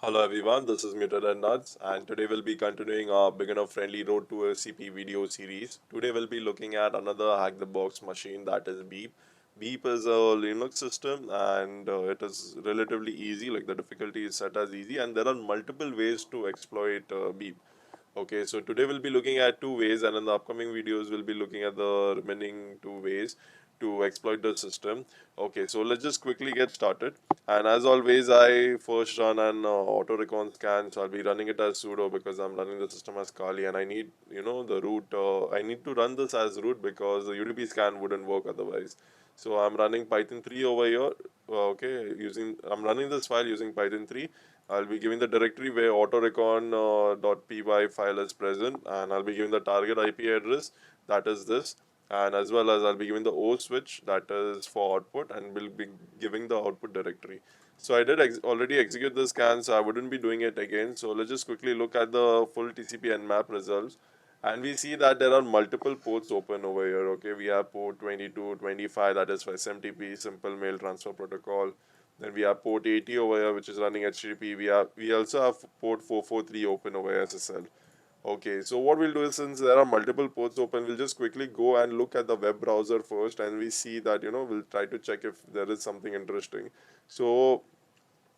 Hello everyone, this is Muted and Nuts, and today we'll be continuing our beginner-friendly Road to SCP video series. Today we'll be looking at another hack-the-box machine, that is Beep. Beep is a Linux system, and it is relatively easy. Like the difficulty is set as easy, and there are multiple ways to exploit Beep. Okay, so today we'll be looking at two ways, and in the upcoming videos we'll be looking at the remaining two ways to exploit the system. Okay, so let's just quickly get started. And as always, I first run an auto recon scan, so I'll be running it as sudo because I'm running the system as Kali, and I need the root. I need to run this as root because the UDP scan wouldn't work otherwise. So I'm running Python 3 over here. Okay, I'm running this file using Python 3. I'll be giving the directory where autorecon.py file is present, and I'll be giving the target IP address, that is this, and as well as I'll be giving the O switch, that is for output, and we'll be giving the output directory. So I did already execute the scan, so I wouldn't be doing it again. So let's just quickly look at the full TCP nmap results. And we see that there are multiple ports open over here. Okay, we have port 22, 25, that is for SMTP, Simple Mail Transfer Protocol. Then we have port 80 over here, which is running HTTP. We also have port 443 open over SSL. Okay, so what we'll do is, since there are multiple ports open, we'll just quickly go and look at the web browser first, and we see that we'll try to check if there is something interesting. So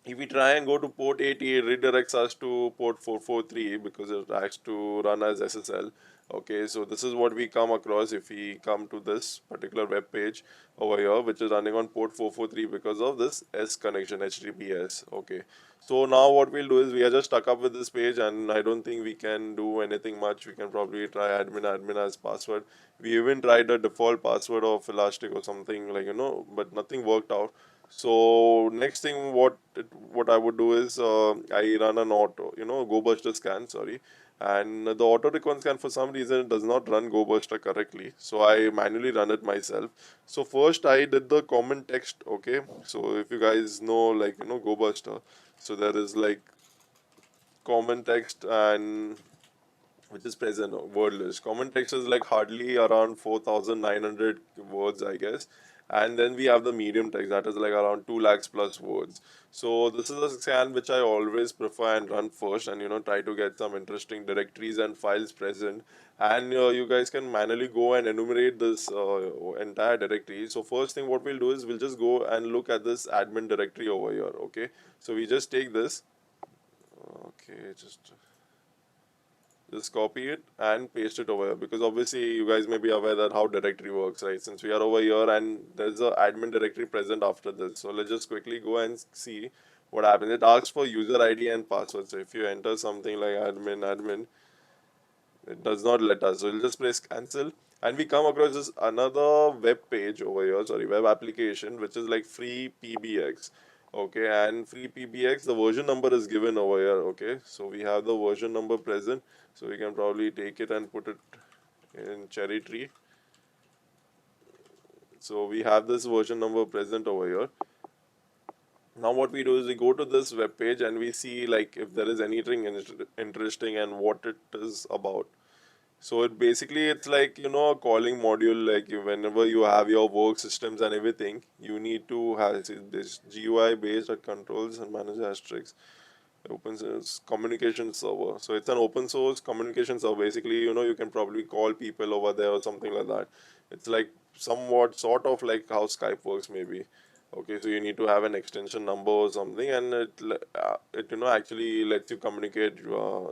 if we try and go to port 80, it redirects us to port 443 because it has to run as SSL. Okay, so this is what we come across if we come to this particular web page over here, which is running on port 443 because of this S connection, HTTPS. Okay, so now what we'll do is we are just stuck up with this page, and I don't think we can do anything much. We can probably try admin as password. We even tried the default password of Elastic or something, like but nothing worked out. So next thing, what I would do is I run an GoBuster scan, sorry, and the auto recon scan for some reason it does not run GoBuster correctly. So I manually run it myself. So first I did the common text. Okay, so if you guys know, like GoBuster, so there is like common text and which is present word list. Common text is like hardly around 4,900 words, I guess. And then we have the medium text, that is like around 2 lakhs plus words. So this is a scan which I always prefer and run first, and try to get some interesting directories and files present. And you guys can manually go and enumerate this entire directory. So first thing what we'll do is we'll just go and look at this admin directory over here. Okay, so we just take this. Okay, just copy it and paste it over here, because obviously you guys may be aware that how directory works, right? Since we are over here and there's a admin directory present after this, so let's just quickly go and see what happens. It asks for user ID and password. So if you enter something like admin, it does not let us, so we'll just press cancel, and we come across this another web page over here, sorry, web application, which is like free PBX. Okay, and free PBX, the version number is given over here. Okay, so we have the version number present, so we can probably take it and put it in cherry tree. So we have this version number present over here. Now what we do is we go to this web page and we see like if there is anything interesting and what it is about. So it's like a calling module. Like whenever you have your work systems and everything, you need to have this GUI based at controls and manage asterisks. Open source communication server. So it's an open source communication server. Basically, you can probably call people over there or something like that. It's like somewhat sort of like how Skype works, maybe. Okay, so you need to have an extension number or something, and it actually lets you communicate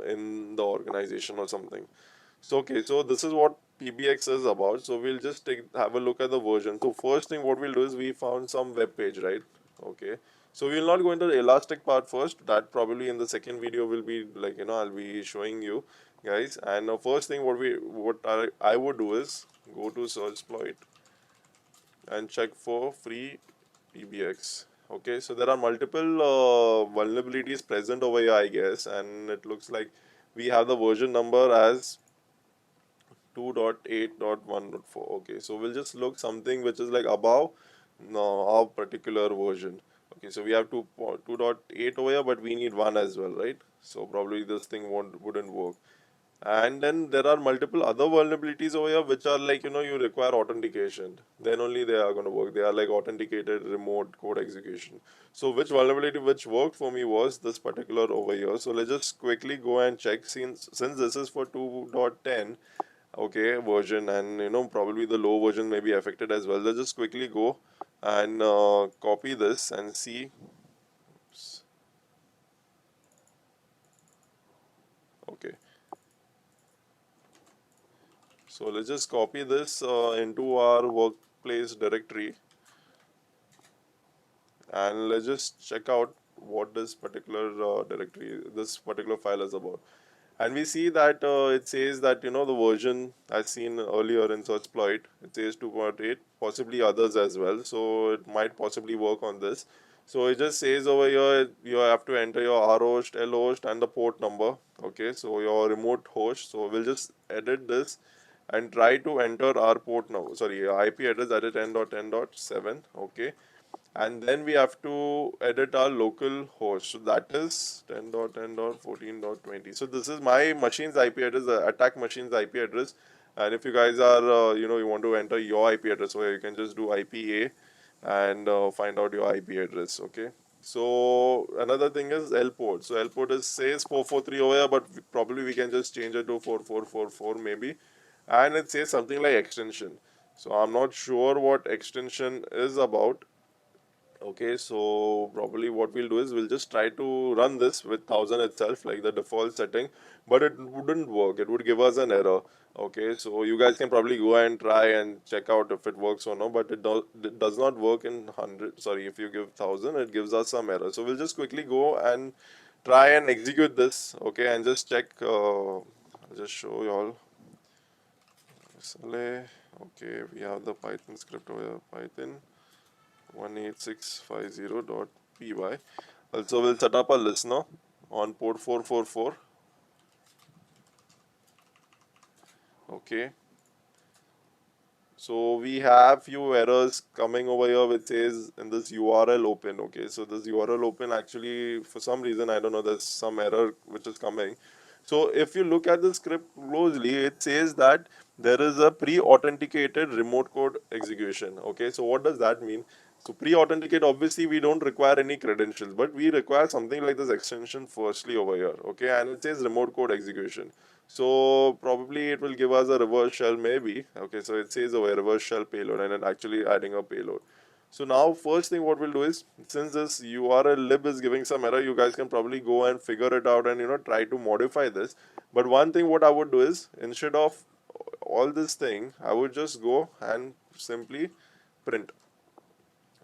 in the organization or something. So okay, so this is what PBX is about. So we'll just have a look at the version. So first thing what we'll do is we found some web page, right? Okay. So we'll not go into the Elastic part first. That probably in the second video will be like I'll be showing you guys. And the first thing what I would do is go to Searchploit and check for free PBX. Okay, so there are multiple vulnerabilities present over here, I guess, and it looks like we have the version number as 2.8.1.4. Okay, so we'll just look something which is like above our particular version. Okay, so we have 2.8 over here, but we need one as well, right? So probably this thing wouldn't work. And then there are multiple other vulnerabilities over here which are like, you require authentication. Then only they are going to work. They are like authenticated remote code execution. So which vulnerability which worked for me was this particular over here. So let's just quickly go and check, since this is for 2.10, okay, version, and probably the low version may be affected as well. Let's just quickly go and copy this and see. Okay, so let's just copy this into our workplace directory, and let's just check out what this particular this particular file is about. And we see that it says that the version as seen earlier in Searchploit, it says 2.8, possibly others as well, so it might possibly work on this. So it just says over here you have to enter your R host, L host, and the port number. Okay, so your remote host. So we'll just edit this and try to enter our port now, sorry, IP address, that is 10.10.7. Okay, and then we have to edit our local host, so that is 10.10.14.20. So this is my machine's IP address, the attack machine's IP address. And if you guys are you want to enter your IP address, where you can just do IPA and find out your IP address. Okay, so another thing is L port. So L port is says 443 over here, but probably we can just change it to 4444 maybe. And it says something like extension. So I'm not sure what extension is about. Okay, so probably what we'll do is we'll just try to run this with 1000 itself, like the default setting, but it wouldn't work. It would give us an error. Okay, so you guys can probably go and try and check out if it works or not, but it does not work in 100. Sorry, if you give 1000, it gives us some error. So we'll just quickly go and try and execute this. Okay, and just check. I'll just show you all. SLA. Okay, we have the Python script over here. Python 18650.py. Also, we'll set up a listener on port 444. Okay. So we have few errors coming over here which says in this URL open. Okay, so this URL open, actually for some reason I don't know, there's some error which is coming. So if you look at the script closely, it says that there is a pre-authenticated remote code execution. Okay, so what does that mean? So pre-authenticate, obviously we don't require any credentials, but we require something like this extension firstly over here. Okay, and it says remote code execution. So probably it will give us a reverse shell maybe. Okay, so it says over reverse shell payload, and it actually adding a payload. So now first thing what we'll do is, since this URL lib is giving some error, you guys can probably go and figure it out and try to modify this. But one thing what I would do is, instead of all this thing, I would just go and simply print.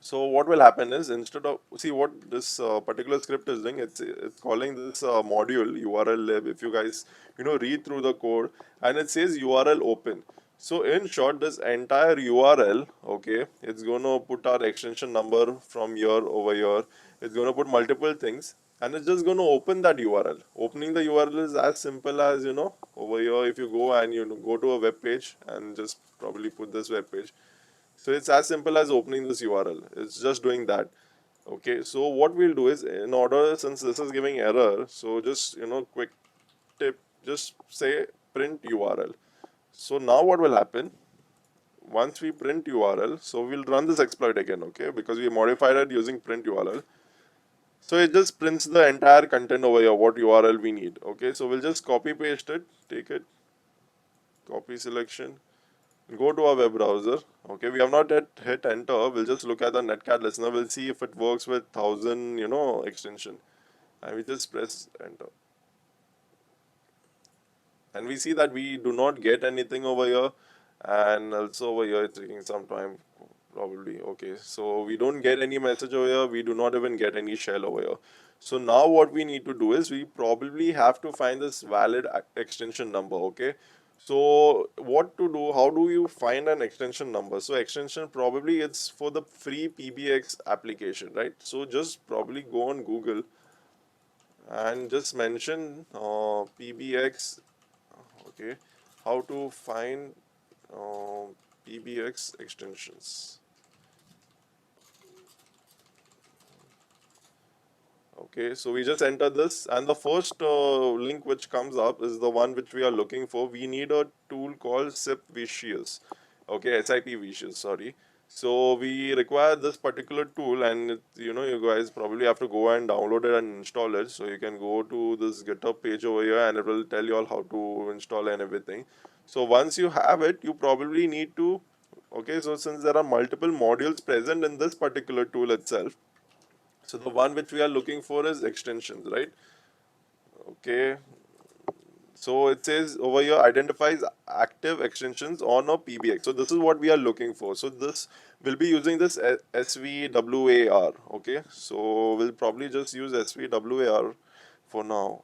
So what will happen is, instead of, see what this particular script is doing, it's calling this module URL lib. If you guys read through the code, and it says URL open. So in short, this entire URL, okay, it's going to put our extension number from here over here. It's going to put multiple things, and it's just going to open that URL. Opening the URL is as simple as over here. If you go and go to a web page and just probably put this web page, so it's as simple as opening this URL. It's just doing that. Okay, so what we'll do is, in order, since this is giving error, so just quick tip, just say print URL. So now what will happen? Once we print URL, so we'll run this exploit again, okay, because we modified it using print URL. So it just prints the entire content over here, what URL we need. Okay, so we'll just copy paste it, take it, copy selection, go to our web browser. Okay, we have not yet hit enter. We'll just look at the netcat listener. We'll see if it works with 1000 extension, and we just press enter, and we see that we do not get anything over here, and also over here it's taking some time probably. Okay, so we don't get any message over here. We do not even get any shell over here. So now what we need to do is, we probably have to find this valid extension number. Okay, so what to do, how do you find an extension number? So extension, probably it's for the free PBX application, right? So just probably go on Google and just mention PBX. Okay, how to find uh, PBX extensions. Okay, so we just enter this, and the first link which comes up is the one which we are looking for. We need a tool called SIP Vicious. Okay, SIP Vicious, sorry. So we require this particular tool, and you guys probably have to go and download it and install it. So you can go to this GitHub page over here, and it will tell you all how to install and everything. So once you have it, you probably need to. Okay, so since there are multiple modules present in this particular tool itself, so the one which we are looking for is extensions, right? Okay. So it says over here identifies active extensions on a PBX. So this is what we are looking for. So this will be using this SVWAR. Okay. So we'll probably just use SVWAR for now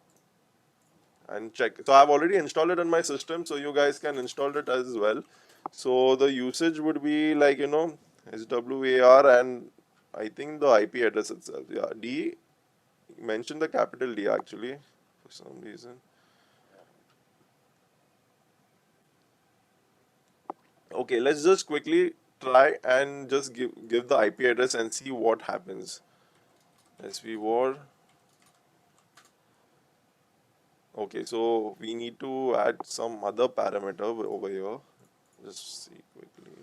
and check. So I've already installed it on my system, so you guys can install it as well. So the usage would be like SWAR and I think the IP address itself. Yeah, D mention the capital D actually for some reason. Okay, let's just quickly try and just give the IP address and see what happens. SV war. Okay, so we need to add some other parameter over here. Just see quickly.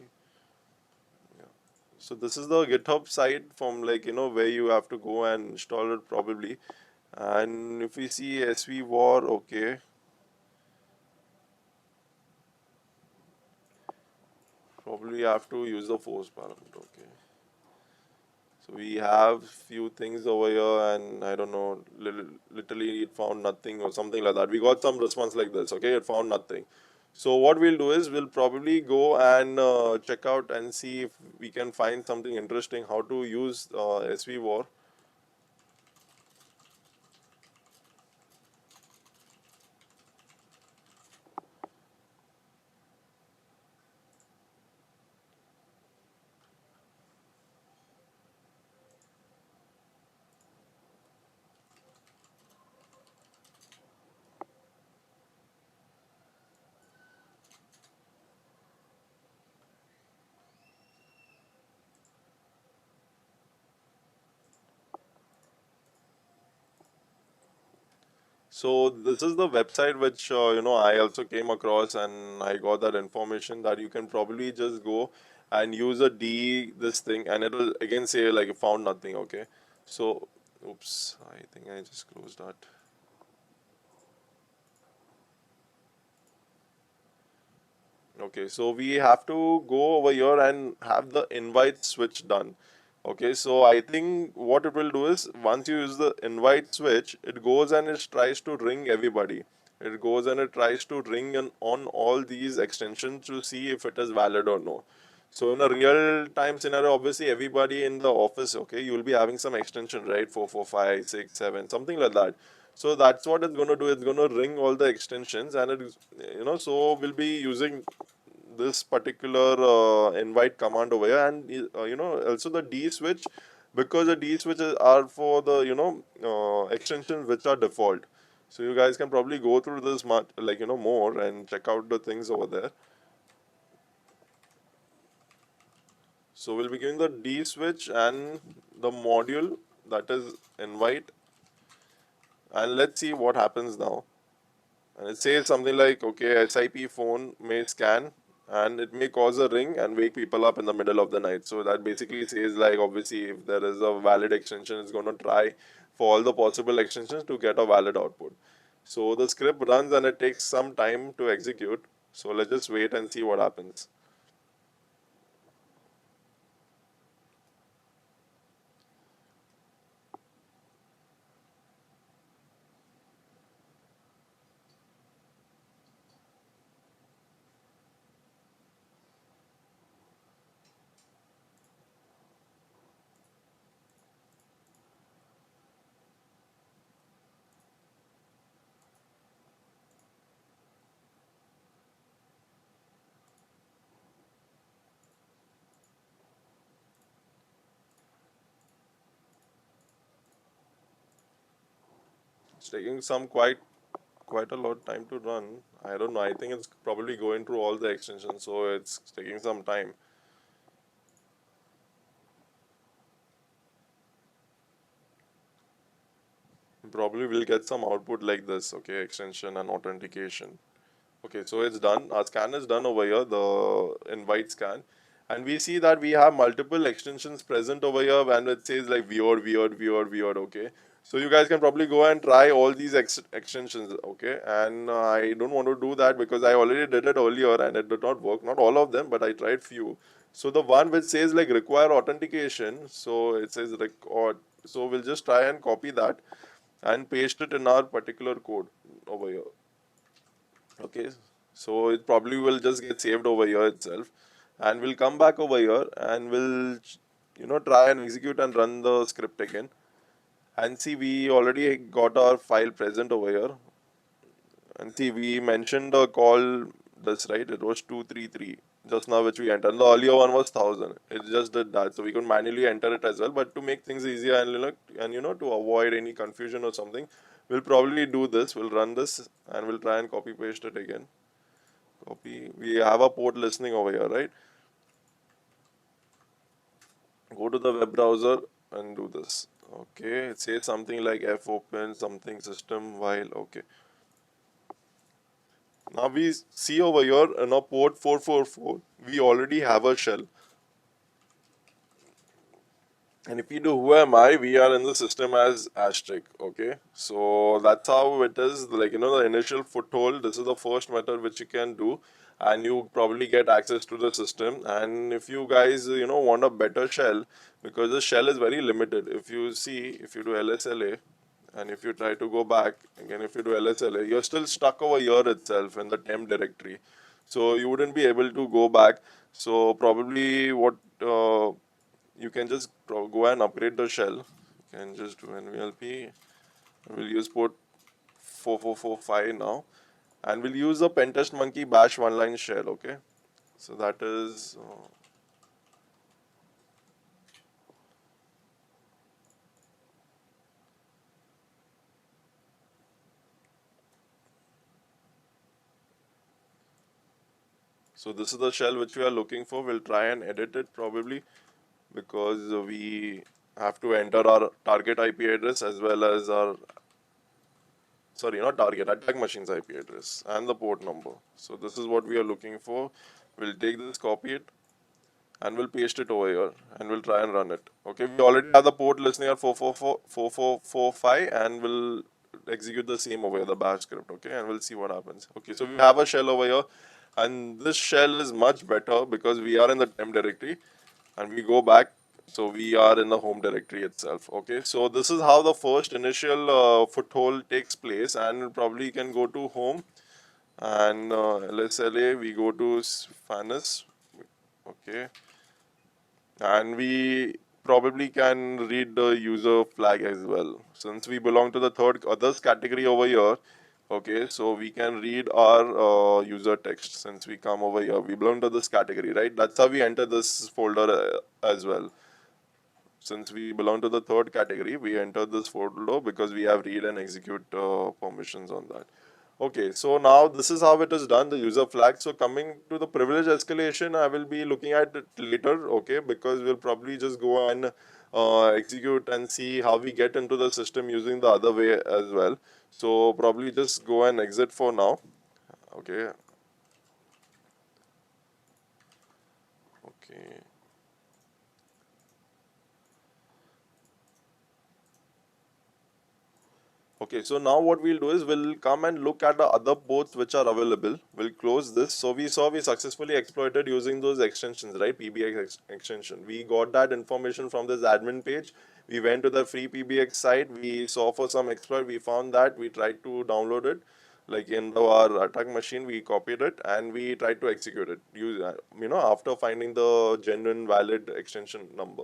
Yeah. So this is the GitHub site from like where you have to go and install it probably. And if we see SV war, okay, probably have to use the force parameter. Okay. So we have few things over here, and I don't know, literally it found nothing or something like that. We got some response like this. Okay, it found nothing. So what we'll do is we'll probably go and check out and see if we can find something interesting how to use SV War. So this is the website which I also came across, and I got that information that you can probably just go and use a D this thing, and it will again say like you found nothing. Okay, so oops, I think I just closed that. Okay, so we have to go over here and have the invite switch done. Okay, so I think what it will do is once you use the invite switch, it goes and it tries to ring everybody. It goes and it tries to ring on all these extensions to see if it is valid or no. So in a real time scenario, obviously everybody in the office, okay, you will be having some extension, right? 4, 4, 5, 6, 7, something like that. So that's what it's going to do. It's going to ring all the extensions, and it is, so we'll be using this particular invite command over here, and also the D switch, because the D switches are for the extensions which are default. So you guys can probably go through this much like more and check out the things over there. So we'll be giving the D switch and the module, that is invite, and let's see what happens now. And it says something like, okay, SIP phone may scan and it may cause a ring and wake people up in the middle of the night. So that basically says like, obviously if there is a valid extension, it's going to try for all the possible extensions to get a valid output. So the script runs and it takes some time to execute. So let's just wait and see what happens. It's taking some quite a lot of time to run. I don't know. I think it's probably going through all the extensions, so it's taking some time. probably we'll get some output like this, okay, extension and authentication. Okay, so it's done. Our scan is done over here, the invite scan. And we see that we have multiple extensions present over here and it says like weird, okay. So you guys can probably go and try all these extensions, okay. And I don't want to do that because I already did it earlier and it did not work. Not all of them, but I tried few. So the one which says like require authentication, so it says record. So we'll just try and copy that and paste it in our particular code over here. Okay, so it probably will just get saved over here itself, and we'll come back over here and we'll try and execute and run the script again. And see, we already got our file present over here. And see, we mentioned the call this, right? It was 233 just now, which we entered. The earlier one was 1000. It just did that, so we could manually enter it as well. But to make things easier and to avoid any confusion or something, we'll probably do this. We'll run this and we'll try and copy paste it again. Copy. We have a port listening over here, right? Go to the web browser and do this. Okay, it says something like f open something system while. Okay. Now we see over here in our port 444, we already have a shell. And if you do who am I, we are in the system as asterisk. Okay, so that's how it is. Like the initial foothold. This is the first method which you can do, and you probably get access to the system. And if you guys want a better shell, because the shell is very limited. If you see, if you do LSLA, and if you try to go back again, if you do LSLA, you're still stuck over here itself in the temp directory, so you wouldn't be able to go back. So probably what you can just go and upgrade the shell. You can just do nvlp. We'll use port 4445 now, and we'll use the pentest monkey bash one line shell. Okay, so that is so this is the shell which we are looking for. We'll try and edit it probably, because we have to enter our target IP address as well as our, sorry, not target, attack machine's IP address and the port number. So this is what we are looking for. We'll take this, copy it, and we'll paste it over here and we'll try and run it. Okay, we already have the port listening at 4445 and we'll execute the same over here, the bash script. Okay, and we'll see what happens. Okay, so we have a shell over here, and this shell is much better because we are in the temp directory and we go back, so we are in the home directory itself. Okay, so this is how the first initial foothold takes place, and probably you can go to home and LSLA, we go to Fanis. Okay, and we probably can read the user flag as well, since we belong to the third others category over here. Okay, so we can read our user text. Since we come over here, we belong to this category, right? That's how we enter this folder as well. Since we belong to the third category, we enter this folder because we have read and execute permissions on that. Okay, so now this is how it is done, the user flag. So coming to the privilege escalation, I will be looking at it later, okay, because we'll probably just go and execute and see how we get into the system using the other way as well. So probably just go and exit for now. Okay. Okay. Okay, so now what we'll do is we'll come and look at the other ports which are available. We'll close this. So we saw we successfully exploited using those extensions, right? PBX extension. We got that information from this admin page. We went to the free PBX site. We saw for some exploit. We found that. We tried to download it. Like in our attack machine, we copied it and we tried to execute it. After finding the genuine valid extension number.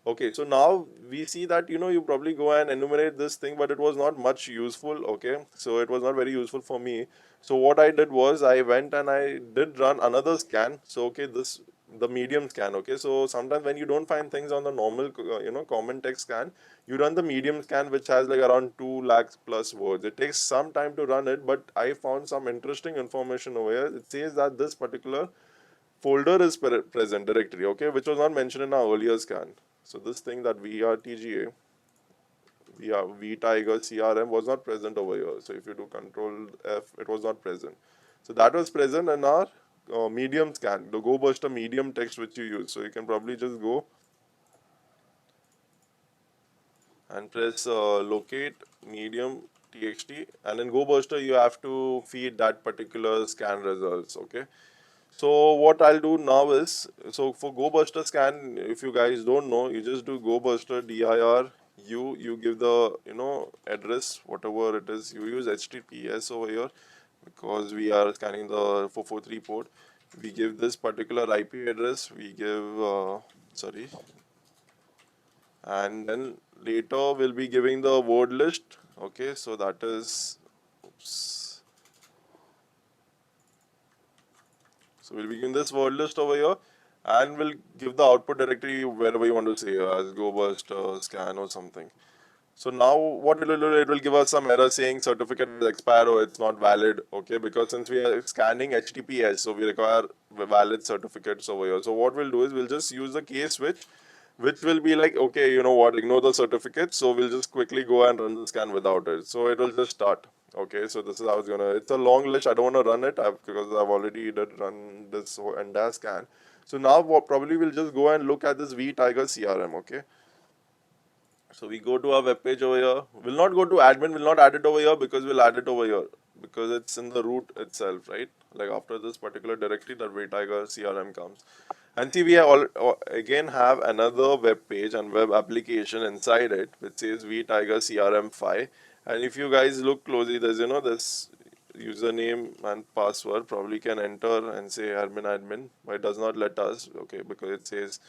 Okay, so now we see that you probably go and enumerate this thing, but it was not much useful. Okay, so it was not very useful for me. So what I did was I went and I did run another scan. So okay, this the medium scan. Okay, so sometimes when you don't find things on the normal common text scan, you run the medium scan, which has like around 2 lakhs plus words. It takes some time to run it, but I found some interesting information over here. It says that this particular folder is present directory, okay, which was not mentioned in our earlier scan. So this thing that vrtga, we have vTiger CRM was not present over here. So if you do Control F, it was not present. So that was present in our medium scan, the GoBuster medium text which you use. So you can probably just go and press locate medium txt, and in GoBuster you have to feed that particular scan results. Okay. So what I'll do now is, so for GoBuster scan, if you guys don't know, you just do GoBuster dir you give the address whatever it is, you use HTTPS over here because we are scanning the 443 port. We give this particular IP address, we give sorry, and then later we'll be giving the word list. Okay, so that is, oops. So we'll be giving this word list over here, and we'll give the output directory wherever you want to say, as GoBurst scan or something. So now what it will do, it will give us some error saying certificate is expired or it's not valid. Okay, because since we are scanning HTTPS, so we require valid certificates over here. So what we'll do is we'll just use the case which will be like, okay, you know what, ignore the certificate. So we'll just quickly go and run the scan without it. So it will just start. Okay, so this is how it's gonna. It's a long list. I don't want to run it because I've already did run this whole entire scan. So now what probably we'll just go and look at this vTiger CRM. Okay. So we go to our web page over here. We'll not go to admin. We'll not add it over here because we'll add it over here because it's in the root itself, right? Like after this particular directory, that vTiger CRM comes. And see, we again have another web page and web application inside it which says vTiger CRM5. And if you guys look closely, there's this username and password. Probably can enter and say admin, but it does not let us. Okay, because it says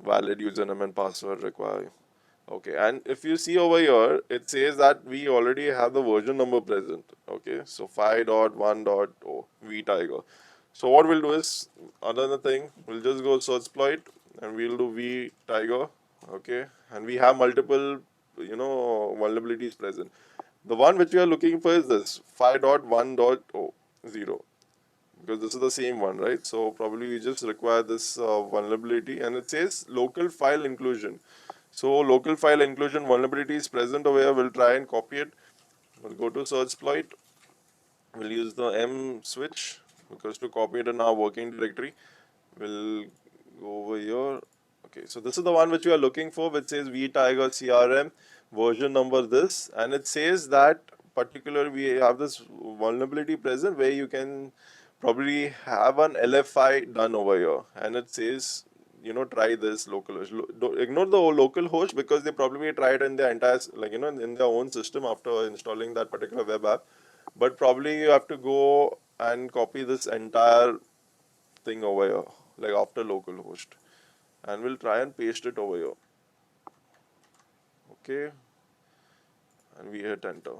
valid username and password required. Okay, and if you see over here, it says that we already have the version number present. Okay, so 5.1.0 vTiger. So what we'll do is, another thing, we'll just go search exploit and we'll do vTiger. Okay, and we have multiple vulnerabilities present. The one which we are looking for is this 5.1.0 because this is the same one, right? So probably we just require this vulnerability, and it says local file inclusion. So local file inclusion vulnerability is present over here. We'll try and copy it. We'll go to search exploit. We'll use the M switch because to copy it in our working directory, we'll go over here. Okay, so this is the one which we are looking for, which says vTiger CRM version number this, and it says that particular we have this vulnerability present where you can probably have an LFI done over here, and it says try this localhost. Ignore the local host because they probably tried in their entire in their own system after installing that particular web app, but probably you have to go and copy this entire thing over here like after localhost, and we'll try and paste it over here. Okay, and we hit enter.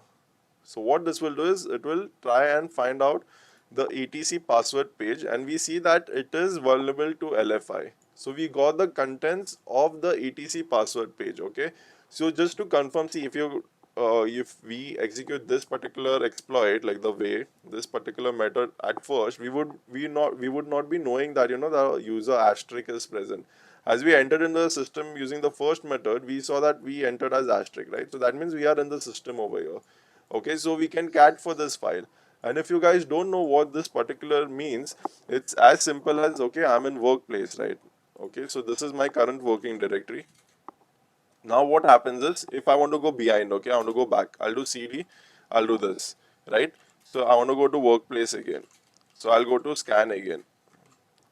So what this will do is it will try and find out the etc password page, and we see that it is vulnerable to LFI. So we got the contents of the etc password page. Okay, so just to confirm, see if we execute this particular exploit like the way this particular method, at first we would not be knowing that the user asterisk is present. As we entered in the system using the first method, we saw that we entered as asterisk, right? So that means we are in the system over here. Okay, so we can cat for this file. And if you guys don't know what this particular means, it's as simple as, okay, I'm in workplace, right? Okay, so this is my current working directory. Now what happens is, if I want to go behind, okay, I want to go back, I'll do cd, I'll do this, right? So I want to go to workplace again. So I'll go to scan again.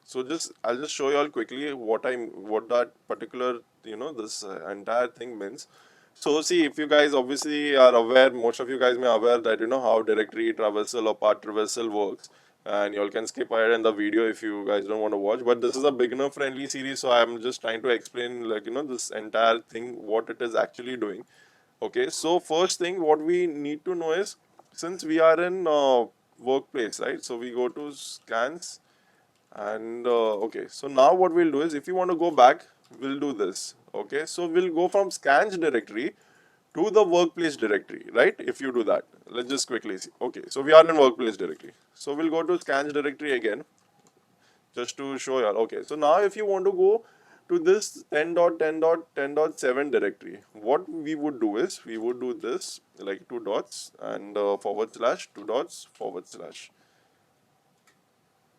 So I'll just show you all quickly what that particular this entire thing means. So see, if you guys obviously are aware, most of you guys may aware that how directory traversal or path traversal works, and you all can skip ahead in the video if you guys don't want to watch. But this is a beginner friendly series, so I'm just trying to explain this entire thing, what it is actually doing. Okay, so first thing what we need to know is, since we are in workplace, right? So we go to scans. And okay, so now what we'll do is, if you want to go back, we'll do this. Okay, so we'll go from scans directory to the workplace directory, right? If you do that, let's just quickly see. Okay, so we are in workplace directory. So we'll go to scans directory again, just to show you all. Okay, so now if you want to go to this 10.10.10.7 directory. What we would do is we would do this like two dots and forward slash two dots forward slash,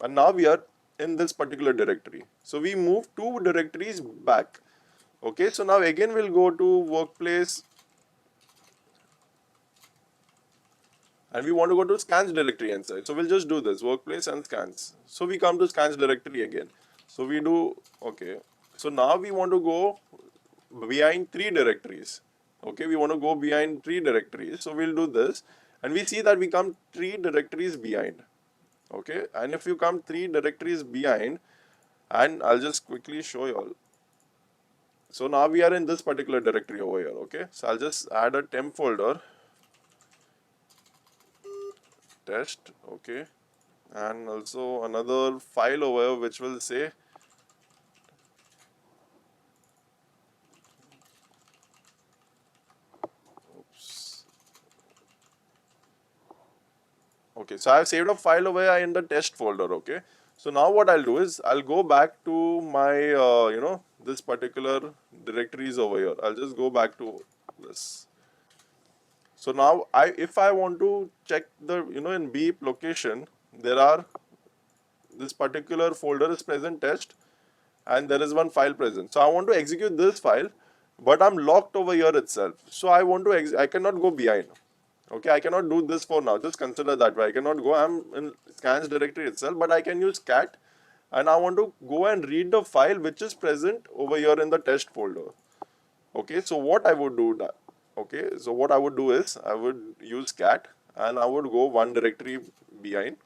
and now we are in this particular directory. So we move two directories back. Okay, so now again we'll go to workplace and we want to go to scans directory inside. So we'll just do this workplace and scans. So we come to scans directory again. So we do okay. So now we want to go behind three directories. Okay, we want to go behind three directories. So we'll do this and we see that we come three directories behind. Okay, and if you come three directories behind, and I'll just quickly show you all. So now we are in this particular directory over here. Okay, so I'll just add a temp folder test. Okay, and also another file over here which will say oops. Okay, so I've saved a file over here in the test folder. Okay, so now what I'll do is I'll go back to my this particular directories over here. I'll just go back to this. So now if I want to check the in beep location, there are this particular folder is present test and there is one file present. So I want to execute this file, but I'm locked over here itself. So I want to I cannot go behind. Okay, I cannot do this for now. Just consider that way. I cannot go. I'm in scans directory itself, but I can use cat, and I want to go and read the file which is present over here in the test folder. Okay, so what I would do that. Okay, so what I would do is I would use cat, and I would go one directory behind.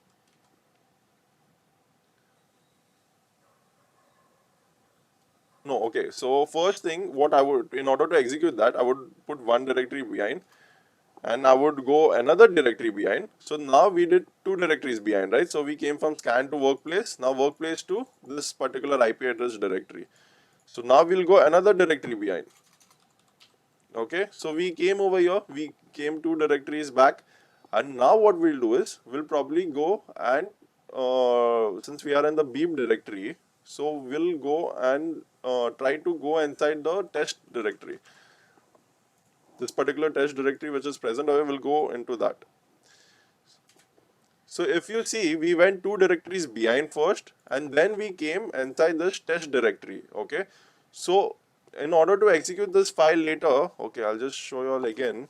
No, okay. So first thing, what I would, in order to execute that, I would put one directory behind, and I would go another directory behind. So now we did two directories behind, right? So we came from scan to workplace, now workplace to this particular IP address directory. So now we'll go another directory behind. Okay, so we came over here, we came two directories back, and now what we'll do is we'll probably go and since we are in the beep directory, so we'll go and try to go inside the test directory. This particular test directory which is present over will go into that. So if you see, we went two directories behind first and then we came inside this test directory. Okay, so in order to execute this file later, okay, I'll just show you all again.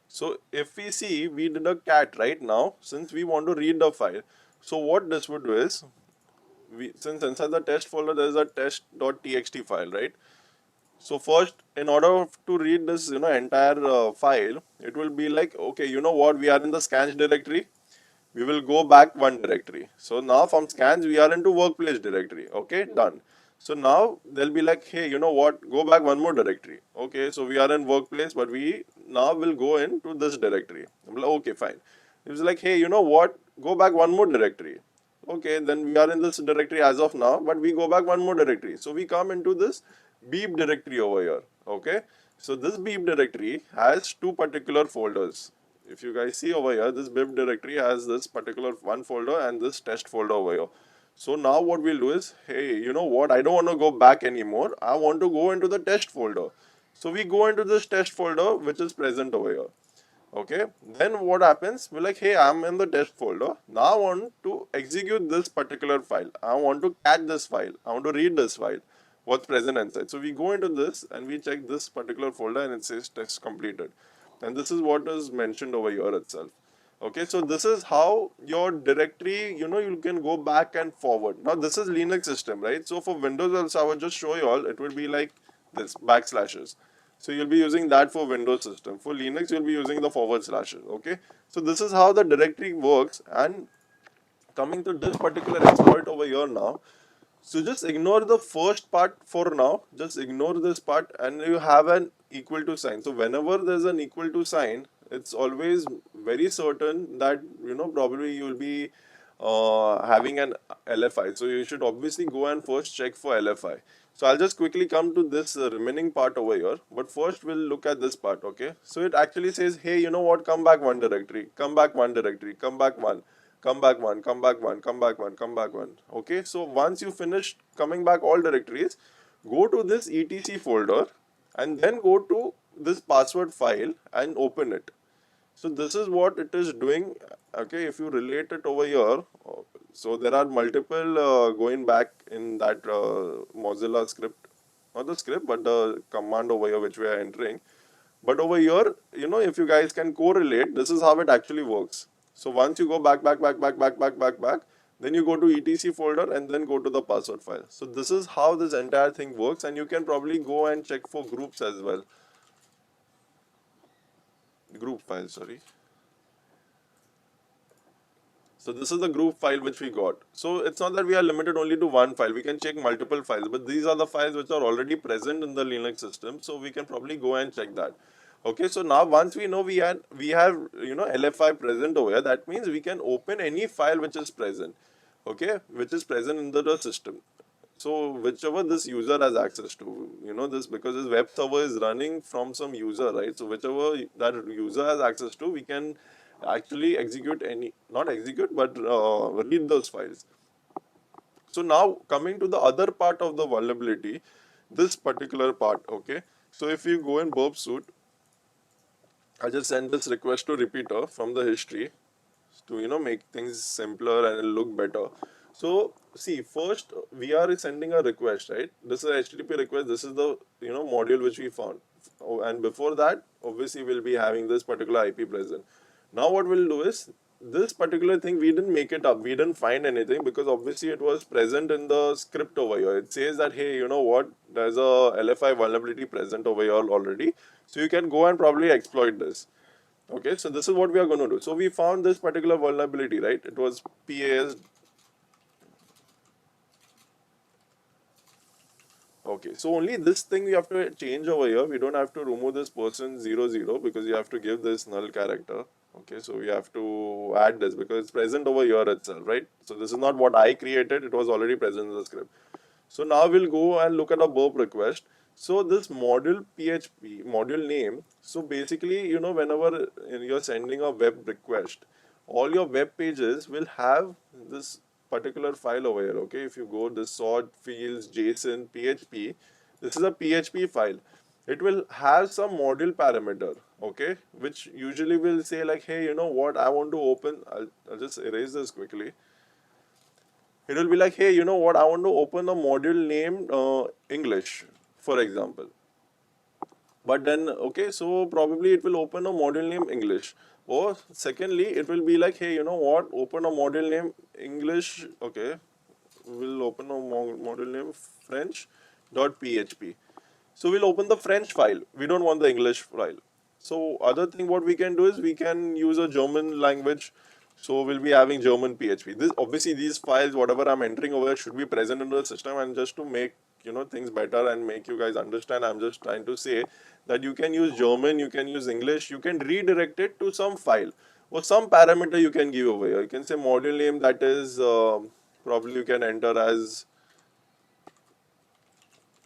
So if we see, we did a cat right now since we want to read the file. So what this would do is, since inside the test folder there is a test.txt file, right? So first, in order to read this, entire file, it will be like, okay, you know what? We are in the scans directory. We will go back one directory. So now from scans, we are into workplace directory. Okay, done. So now they'll be like, hey, you know what? Go back one more directory. Okay, so we are in workplace, but we now will go into this directory. I'm like, okay, fine. It was like, hey, you know what? Go back one more directory. Okay, then we are in this directory as of now, but we go back one more directory. So we come into this beep directory over here. Okay, so this beep directory has two particular folders. If you guys see over here, this beep directory has this particular one folder and this test folder over here. So now what we'll do is, hey, you know what? I don't want to go back anymore. I want to go into the test folder. So we go into this test folder which is present over here. Okay, then what happens, we're like, hey, I'm in the test folder. Now I want to execute this particular file. I want to catch this file. I want to read this file, what's present inside. So we go into this and we check this particular folder and it says test completed. And this is what is mentioned over here itself. Okay, so this is how your directory, you can go back and forward. Now this is Linux system, right? So for Windows also, I will just show you all, it will be like this, backslashes. So you'll be using that for Windows system. For Linux, you'll be using the forward slashes. Okay. So this is how the directory works. And coming to this particular exploit over here now. So just ignore the first part for now. Just ignore this part and you have an equal to sign. So whenever there's an equal to sign, it's always very certain that, probably you'll be having an LFI. So you should obviously go and first check for LFI. So I'll just quickly come to this remaining part over here, but first we'll look at this part, okay? So it actually says, hey, you know what, come back one directory, come back one directory, come back one, come back one, come back one, come back one, come back one, okay? So once you finish coming back all directories, go to this etc folder and then go to this password file and open it. So this is what it is doing. Okay, if you relate it over here, so there are multiple going back in that Mozilla script, not the script, but the command over here which we are entering. But over here, you know, if you guys can correlate, this is how it actually works. So once you go back, then you go to etc folder and then go to the password file. So this is how this entire thing works, and you can probably go and check for groups as well. Group file, sorry. So this is the group file which we got. So it's not that we are limited only to one file. We can check multiple files, but these are the files which are already present in the Linux system. So we can probably go and check that. Okay, so now once we know we have you know LFI present over here, that means we can open any file which is present. Okay, which is present in the system. So whichever this user has access to, you know this because this web server is running from some user, right? So whichever that user has access to, we can actually execute any, not execute, but read those files. So now coming to the other part of the vulnerability, this particular part, okay. So if you go in burp suite, I just send this request to repeater from the history to make things simpler and look better. So see, first we are sending a request, right? This is a HTTP request. This is the module which we found. Oh, and before that, obviously we'll be having this particular IP present. Now what we'll do is this particular thing we didn't make it up. We didn't find anything because obviously it was present in the script over here. It says that hey, you know what? There's a LFI vulnerability present over here already. So you can go and probably exploit this. Okay, so this is what we are going to do. So we found this particular vulnerability, right? It was PAS. Okay, so only this thing we have to change over here. We don't have to remove this person 00 because you have to give this null character. Okay, so we have to add this because it's present over here itself, right? So this is not what I created. It was already present in the script. So now we'll go and look at a burp request. So this module PHP, module name, so basically, whenever you're sending a web request, all your web pages will have this particular file over here, okay? If you go this sort fields, JSON, PHP, this is a PHP file. It will have some module parameter, okay? Which usually will say like, hey, you know what, I want to open, I'll just erase this quickly. It will be like, hey, you know what, I want to open a module named English, for example. But then, okay, so probably it will open a module name English. Or secondly, it will be like, hey, you know what, open a module name English, okay, we'll open a module name French.php. So we'll open the French file. We don't want the English file. So other thing what we can do is we can use a German language. So we'll be having German PHP. This obviously these files, whatever I'm entering over should be present in the system. And just to make things better and make you guys understand, I'm just trying to say that you can use German, you can use English, you can redirect it to some file or some parameter you can give over here. You can say module name, that is probably you can enter as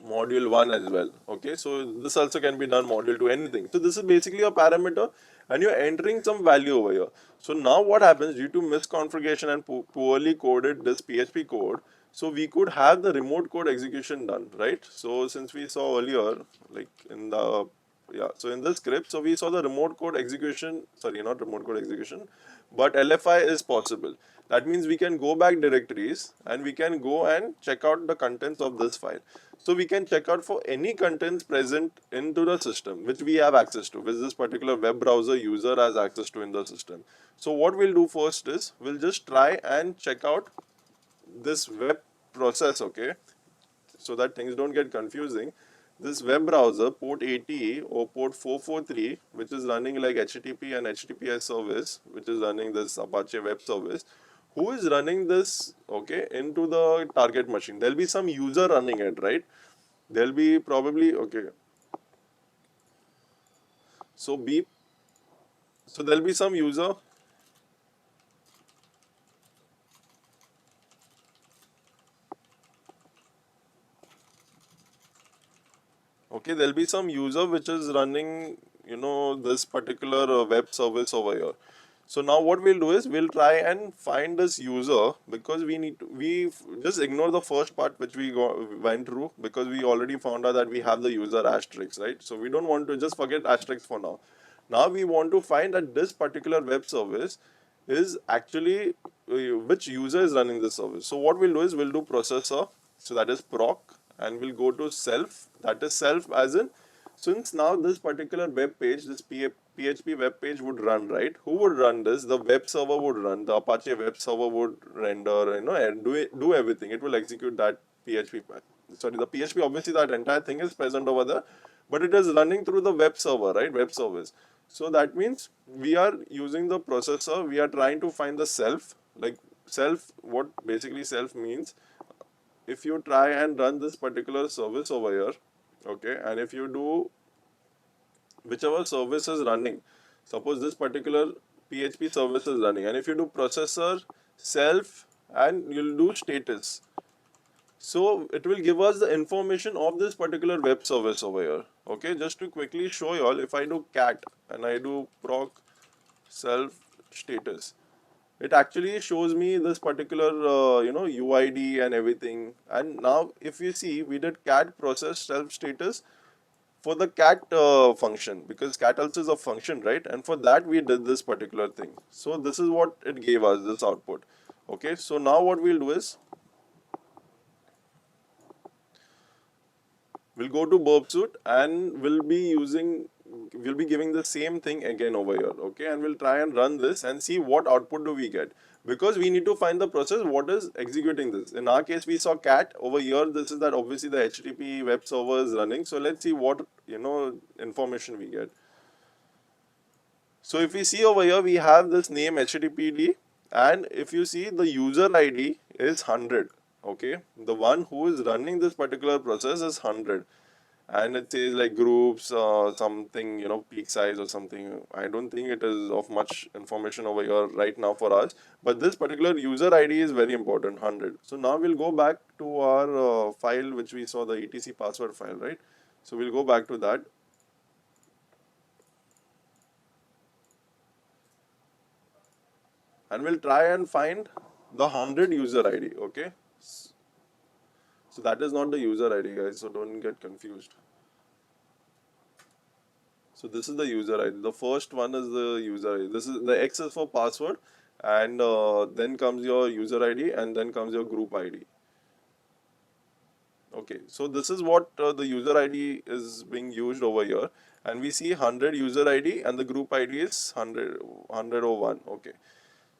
module 1 as well. Okay, so this also can be done module 2, anything. So this is basically a parameter and you're entering some value over here. So now what happens due to misconfiguration and poorly coded this PHP code, so we could have the remote code execution done, right? So since we saw earlier, like in the so in this script, so we saw the remote code execution, sorry, not remote code execution, but LFI is possible. That means we can go back directories and we can go and check out the contents of this file. So we can check out for any contents present into the system which we have access to, which this particular web browser user has access to in the system. So what we'll do first is we'll just try and check out this web process, okay, so that things don't get confusing. This web browser port 80 or port 443, which is running like HTTP and HTTPS service, which is running this Apache web service, who is running this, okay, into the target machine. There'll be some user running it, right? There'll be probably, okay, so beep, so there'll be some user. okay, there'll be some user which is running, this particular web service over here. So now what we'll do is we'll try and find this user, because just ignore the first part which went through, because we already found out that we have the user asterisk, right? So we don't want to, just forget asterisk for now. Now we want to find that this particular web service is actually which user is running this service. So what we'll do is we'll do processor, so that is proc, and we'll go to self, that is self as in, since now this particular web page, this PHP web page would run, right? Who would run this? The web server would run, the Apache web server would render, and do everything. It will execute that PHP. Sorry, the PHP, obviously that entire thing is present over there, but it is running through the web server, right? Web service. So that means we are using the processor, we are trying to find the self, like self, what basically self means, if you try and run this particular service over here, okay, and if you do whichever service is running, suppose this particular PHP service is running, and if you do processor, self, and you'll do status, so it will give us the information of this particular web service over here. Okay, just to quickly show you all, if I do cat and I do proc self status, it actually shows me this particular UID and everything. And now if you see, we did cat process self status for the cat function, because cat also is a function, right? And for that we did this particular thing. So this is what it gave us, this output. Okay, so now what we'll do is we'll go to Burp Suite and we'll be giving the same thing again over here, okay, and we'll try and run this and see what output do we get, because we need to find the process what is executing this. In our case we saw cat over here, this is that obviously the HTTP web server is running. So let's see what information we get. So if we see over here, we have this name HTTPD, and if you see the user ID is 100, okay, the one who is running this particular process is 100, and it says like groups, something, peak size or something. I don't think it is of much information over here right now for us, but this particular user ID is very important, 100. So now we'll go back to our file which we saw, the etc password file, right? So we'll go back to that. And we'll try and find the 100 user ID, okay? So that is not the user ID, guys, so don't get confused. So this is the user ID. The first one is the user ID. This is the X is for password, and then comes your user ID, and then comes your group ID. Okay, so this is what the user ID is being used over here, and we see 100 user ID and the group ID is 101. Okay.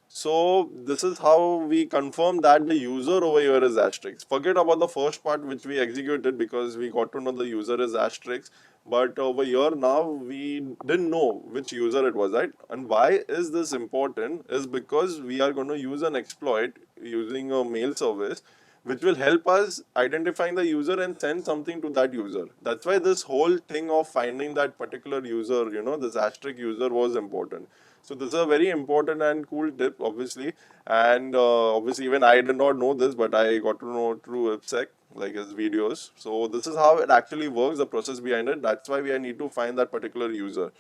So this is how we confirm that the user over here is asterisk. Forget about the first part which we executed, because we got to know the user is asterisk. But over here now we didn't know which user it was, right? And why is this important is because we are going to use an exploit using a mail service which will help us identifying the user and send something to that user. That's why this whole thing of finding that particular user, this asterisk user, was important. So this is a very important and cool tip, obviously, and obviously even I did not know this, but I got to know through IPSec, like his videos. So this is how it actually works, the process behind it. That's why we need to find that particular user.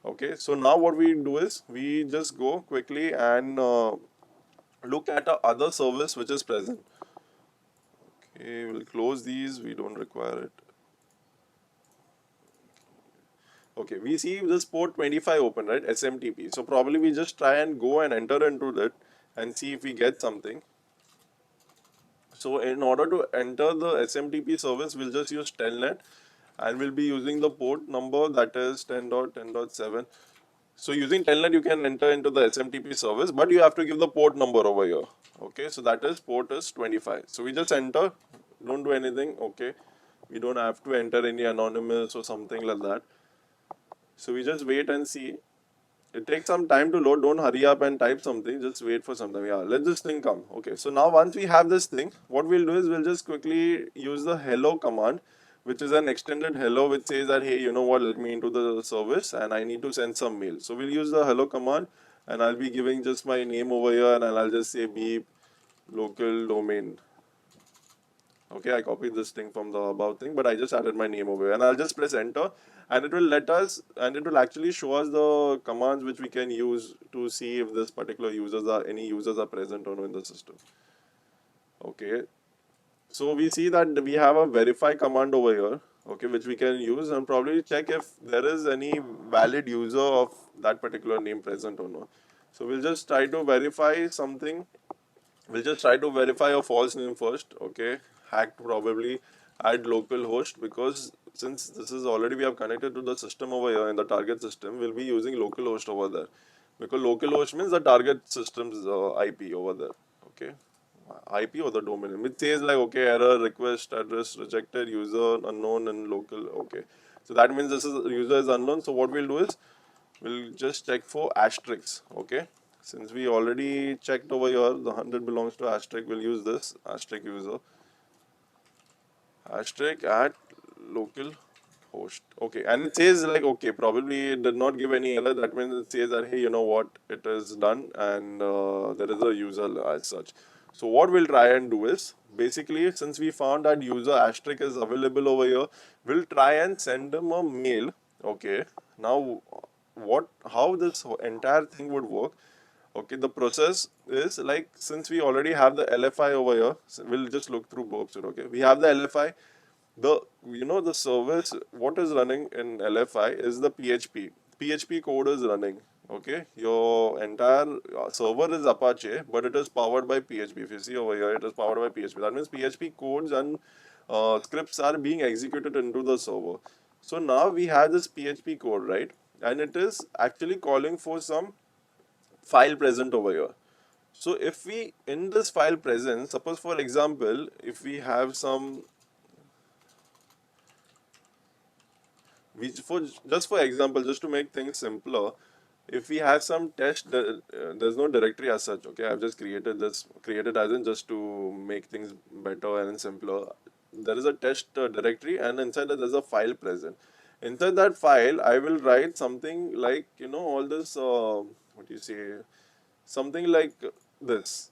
Okay, so now what we do is we just go quickly and look at our other service which is present. Okay, we'll close these, we don't require it. Okay, we see this port 25 open, right? SMTP. So probably we just try and go and enter into that and see if we get something. So in order to enter the SMTP service, we'll just use telnet, and we'll be using the port number, that is 10.10.7. So using telnet you can enter into the SMTP service, but you have to give the port number over here. Okay, so that is port is 25. So we just enter, don't do anything. Okay, we don't have to enter any anonymous or something like that. So we just wait and see. It takes some time to load. Don't hurry up and type something. Just wait for some time. Yeah, let this thing come. Okay, so now once we have this thing, what we'll do is we'll just quickly use the hello command, which is an extended hello, which says that, hey, you know what, let me into the service and I need to send some mail. So we'll use the hello command, and I'll be giving just my name over here, and I'll just say beep local domain. Okay, I copied this thing from the above thing, but I just added my name over here, and I'll just press enter, and it will let us, and it will actually show us the commands which we can use to see if this particular any users are present or no in the system. Okay, so we see that we have a verify command over here, okay, which we can use and probably check if there is any valid user of that particular name present or not. So we'll just try to verify something. We'll just try to verify a false name first, okay, hacked probably, add local host, because since this is already we have connected to the system over here in the target system, we'll be using local host over there, because local host means the target system's IP over there, okay, IP or the domain name. It says like, okay, error, request, address rejected, user unknown and local, okay. So that means this is user is unknown. So what we'll do is we'll just check for asterisks, okay. Since we already checked over here, the 100 belongs to asterisk, we'll use this asterisk user, asterisk at local host, okay. And it says like, okay, probably it did not give any error. That means it says that, hey, you know what, it is done, and there is a user as such. So what we'll try and do is, basically, since we found that user asterisk is available over here, we'll try and send them a mail, okay. Now how this entire thing would work, okay, the process is like, since we already have the LFI over here, so we'll just look through both, okay. We have the LFI, the the service what is running in LFI is the PHP code is running, okay. Your entire server is Apache, but it is powered by PHP. If you see over here, it is powered by PHP. That means PHP codes and scripts are being executed into the server. So now we have this PHP code, right, and it is actually calling for some file present over here. So if we in this file present, suppose for example, if we have some, we for just for example, just to make things simpler, if we have some test, there's no directory as such, okay. I've just created as in just to make things better and simpler. There is a test directory, and inside that there's a file present. Inside that file I will write something like, all this what do you say, something like this,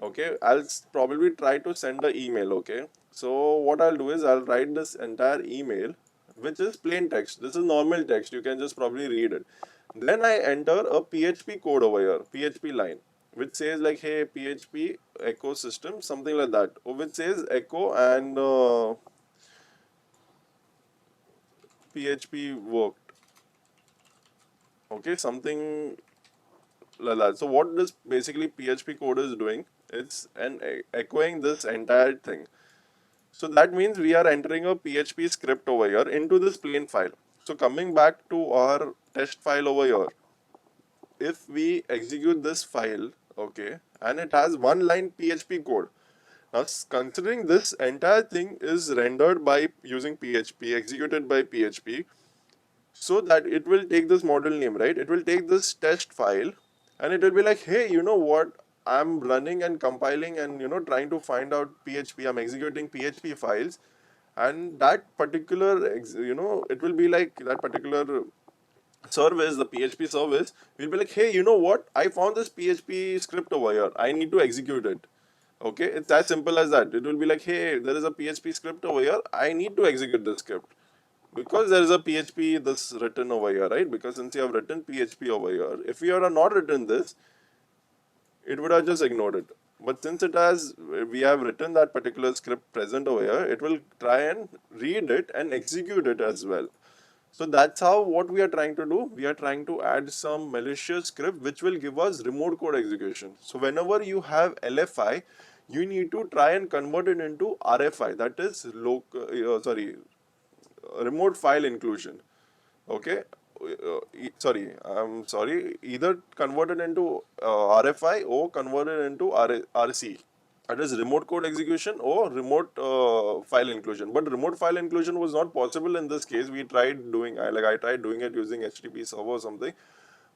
okay. I'll probably try to send an email, okay. So what I'll do is I'll write this entire email, which is plain text. This is normal text, you can just probably read it. Then I enter a PHP code over here, PHP line, which says like, hey, PHP echo system, something like that, or which says echo and PHP worked, okay, something like that. So what this basically PHP code is doing, it's echoing this entire thing. So that means we are entering a PHP script over here into this plain file. So coming back to our test file over here, if we execute this file, okay, and it has one line PHP code. Now considering this entire thing is rendered by using PHP, executed by PHP, so that it will take this model name, right? It will take this test file, and it will be like, hey, you know what? I'm running and compiling and trying to find out PHP. I'm executing PHP files, and that particular it will be like that particular service, the PHP service will be like, hey, you know what? I found this PHP script over here. I need to execute it. Okay, it's as simple as that. It will be like, hey, there is a PHP script over here. I need to execute the script because there is a PHP this written over here, right? Because since you have written PHP over here, if you had not written this, it would have just ignored it. But since it has, we have written that particular script present over here, it will try and read it and execute it as well. So that's how what we are trying to do. We are trying to add some malicious script which will give us remote code execution. So whenever you have LFI, you need to try and convert it into RFI, that is remote file inclusion. Okay, I'm sorry, either convert it into RFI or convert it into RC. That is remote code execution or remote file inclusion. But remote file inclusion was not possible in this case. We tried doing, I tried doing it using HTTP server or something.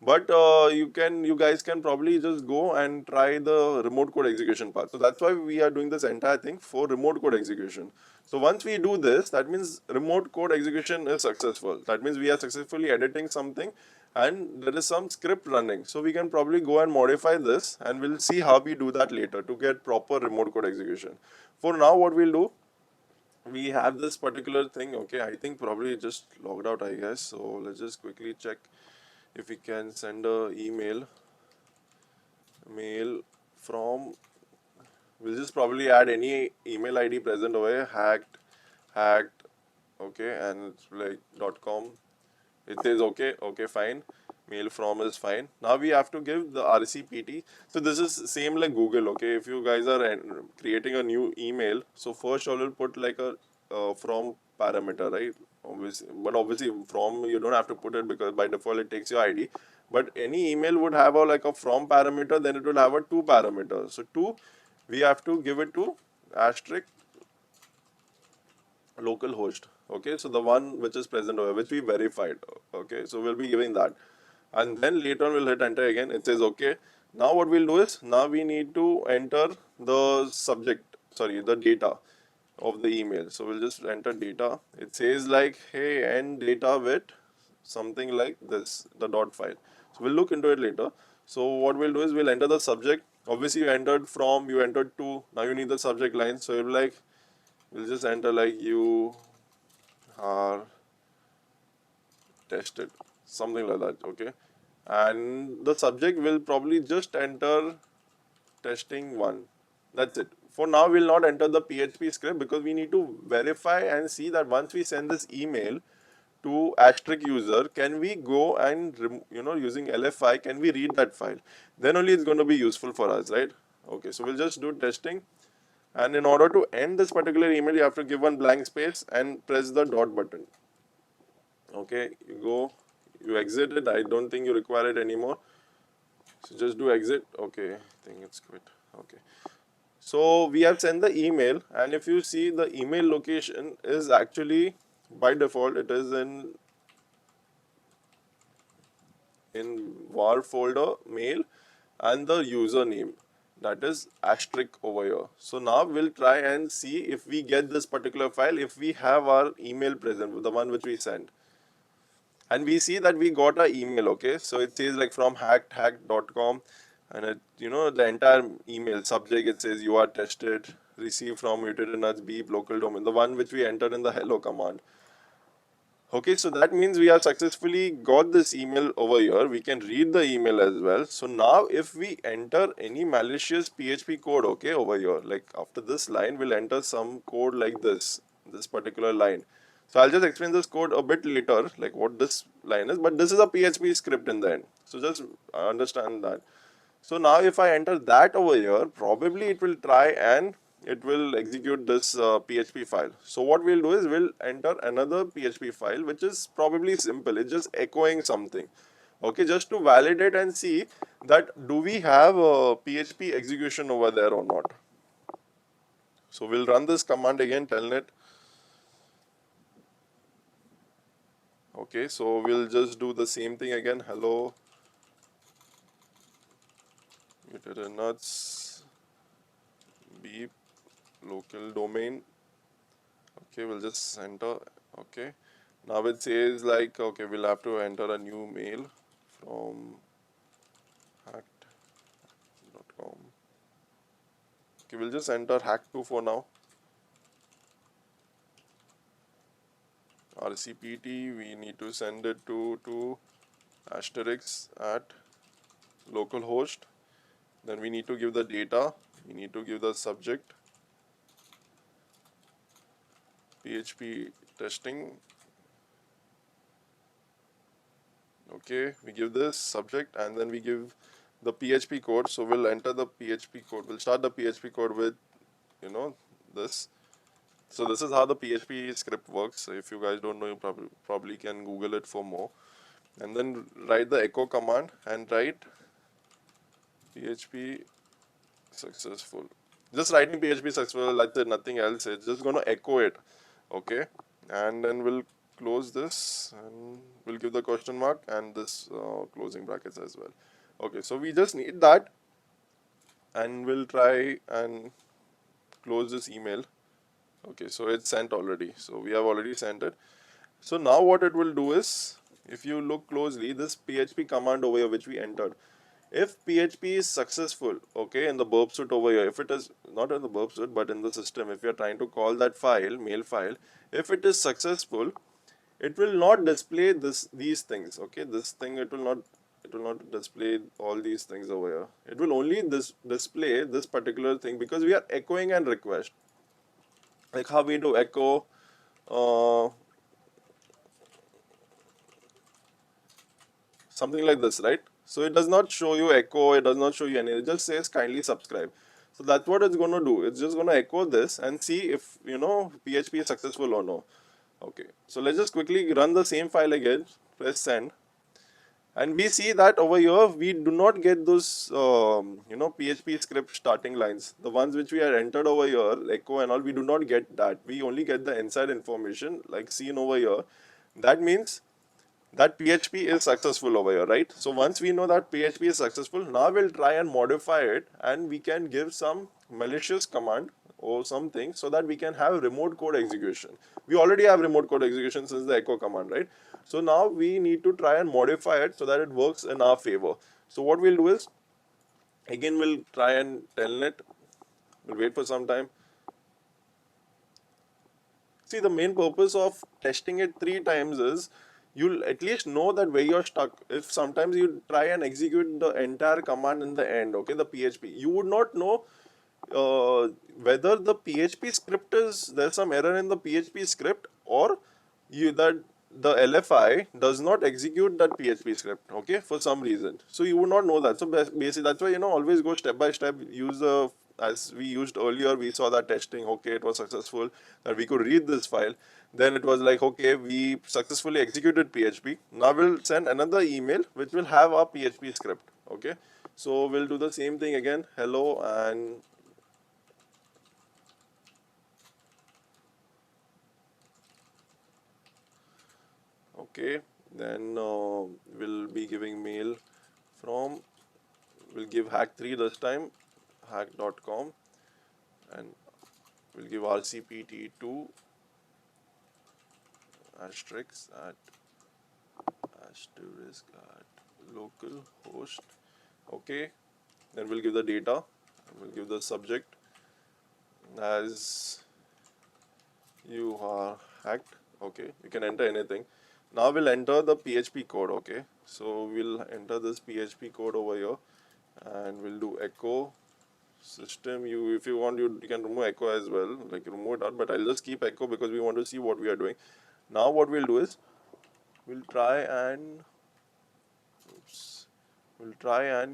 But you guys can probably just go and try the remote code execution part. So that's why we are doing this entire thing for remote code execution. So once we do this, that means remote code execution is successful. That means we are successfully editing something and there is some script running. So we can probably go and modify this and we'll see how we do that later to get proper remote code execution. For now, what we'll do, we have this particular thing. Okay, I think probably it just logged out, I guess. So let's just quickly check if we can send a mail from, we'll just probably add any email ID present over here, hacked, okay, and it's like .com. It says okay, fine. Mail from is fine. Now we have to give the RCPT. So this is same like Google, okay. If you guys are creating a new email, so first I will put like a from parameter, right? Obviously, but obviously from you don't have to put it because by default it takes your ID. But any email would have a like a from parameter, then it will have a to parameter. So to, we have to give it to asterisk localhost. Okay, so the one which is present over, which we verified. Okay, so we'll be giving that, and then later on we'll hit enter again. It says okay. Now what we'll do is, now we need to enter the subject, sorry, the data of the email. So we'll just enter data. It says like, hey, end data with something like this, the dot file. So we'll look into it later. So what we'll do is we'll enter the subject. Obviously you entered from, you entered to, now you need the subject line. So you'll like, we'll just enter like you are tested, something like that, okay. And the subject will probably just enter testing one. That's it. For now, we'll not enter the PHP script because we need to verify and see that once we send this email to asterisk user, can we go and using LFI, can we read that file? Then only it's going to be useful for us, right? Okay, so we'll just do testing. And in order to end this particular email, you have to give one blank space and press the dot button. Okay, you go, you exit it. I don't think you require it anymore. So just do exit. Okay, I think it's quit. Okay. So we have sent the email, and if you see, the email location is actually by default it is in var folder mail and the username, that is asterisk over here. So now we'll try and see if we get this particular file, if we have our email present, the one which we sent. And we see that we got an email, okay. So it says like from hack.com, and it, the entire email subject, it says you are tested, received from mutated nuts beep local domain, the one which we entered in the hello command. Okay, so that means we have successfully got this email over here. We can read the email as well. So now if we enter any malicious PHP code, okay, over here, like after this line, we'll enter some code like this particular line. So I'll just explain this code a bit later, like what this line is, but this is a PHP script in the end. So just understand that. So now if I enter that over here, probably it will try and it will execute this PHP file. So what we'll do is we'll enter another PHP file, which is probably simple. It's just echoing something. Okay, just to validate and see that do we have a PHP execution over there or not. So we'll run this command again, telnet. Okay, so we'll just do the same thing again. Hello, mutated nuts, beep, local domain. Okay, we'll just enter. Okay, now it says like, okay, we'll have to enter a new mail from hacked.com. Okay, we'll just enter hack2 for now. RCPT, we need to send it to asterisk at localhost. Then we need to give the data, we need to give the subject, PHP testing. Okay, we give this subject and then we give the PHP code. So we'll enter the PHP code. We'll start the PHP code with, this. So this is how the PHP script works. So if you guys don't know, you probably can Google it for more. And then write the echo command and write PHP successful. Just writing PHP successful, like that, nothing else. It's just going to echo it. Okay, and then we'll close this and we'll give the question mark and this closing brackets as well. Okay, so we just need that, and we'll try and close this email. Okay, so it's sent already. So we have already sent it. So now what it will do is, if you look closely, this PHP command over here which we entered, if PHP is successful, okay, in the burp suite over here, if it is not in the burp suite but in the system, if you are trying to call that file, mail file, if it is successful, it will not display these things. Okay, this thing it will not display all these things over here. It will only display this particular thing because we are echoing and request. Like how we do echo, uh, something like this, right? So it does not show you echo, it does not show you anything, it just says kindly subscribe. So that's what it's going to do. It's just going to echo this and see if PHP is successful or no. Okay, so let's just quickly run the same file again, press send, and we see that over here we do not get those PHP script starting lines, the ones which we had entered over here, echo and all. We do not get that. We only get the inside information like seen over here. That means that PHP is successful over here, right? So once we know that PHP is successful, now we'll try and modify it, and we can give some malicious command or something so that we can have remote code execution. We already have remote code execution since the echo command, right? So now we need to try and modify it so that it works in our favor. So what we'll do is, again we'll try and telnet, we'll wait for some time. See, the main purpose of testing it 3 times is you'll at least know that where you're stuck. If sometimes you try and execute the entire command in the end, okay, the PHP, you would not know whether the PHP script is, there's some error in the PHP script, or that the LFI does not execute that PHP script, okay, for some reason. So you would not know that. So basically, that's why always go step by step. Use the, as we used earlier, we saw that testing. Okay, it was successful, that we could read this file. Then it was like, okay, we successfully executed PHP. Now we'll send another email which will have our PHP script. Okay, so we'll do the same thing again. Hello, and okay, then we'll be giving mail from, we'll give hack3 this time, hack.com, and we'll give rcpt2 asterisk at local host. Okay, then we'll give the data, we'll give the subject as you are hacked. Okay, you can enter anything. Now we'll enter the PHP code. Okay, so we'll enter this PHP code over here, and we'll do echo system. If you want, you can remove echo as well, like remove it out, but I'll just keep echo because we want to see what we are doing. Now what we'll do is we'll try and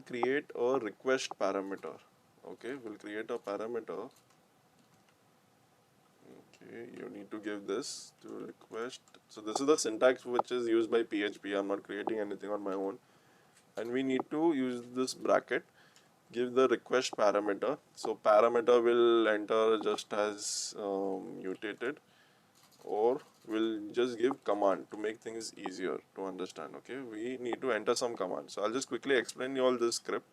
create a request parameter. Okay, we'll create a parameter. Okay, you need to give this to request. So this is the syntax which is used by PHP. I'm not creating anything on my own. And we need to use this bracket, give the request parameter. So parameter will enter just as mutated, or we'll just give command to make things easier to understand. Okay, we need to enter some command. So I'll just quickly explain you all this script,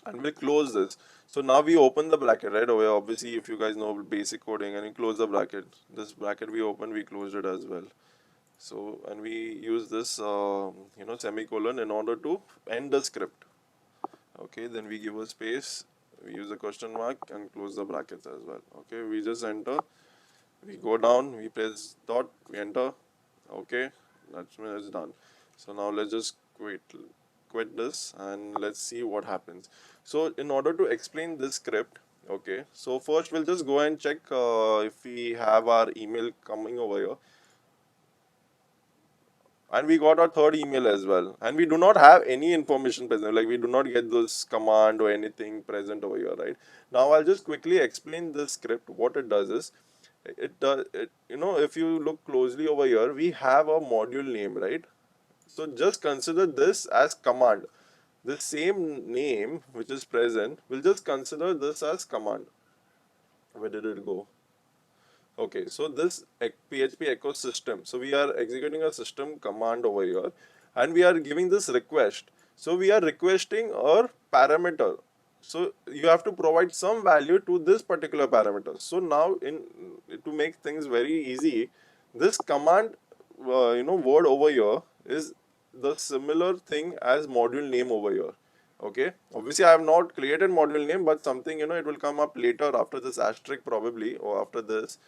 and we'll close this. So now we open the bracket right away. Obviously, if you guys know basic coding, and you close the bracket, this bracket we opened, we closed it as well. So, and we use this semicolon in order to end the script. Okay, then we give a space, we use a question mark, and close the brackets as well. Okay, we just enter, we go down, we press dot, we enter. Okay, that's when it's done. So now let's just quit this, and let's see what happens. So in order to explain this script, okay, so first we'll just go and check if we have our email coming over here, and we got our third email as well, and we do not have any information present, like we do not get this command or anything present over here, right? Now I'll just quickly explain this script. What it does is, it does it, if you look closely over here, we have a module name, right? So just consider this as command. The same name which is present, we'll just consider this as command. Where did it go? Okay, so this PHP ecosystem. So we are executing a system command over here, and we are giving this request. So we are requesting a parameter. So you have to provide some value to this particular parameter. So now to make things very easy, this command word over here is the similar thing as module name over here. Okay, obviously I have not created module name, but something, it will come up later after this asterisk probably, or after this.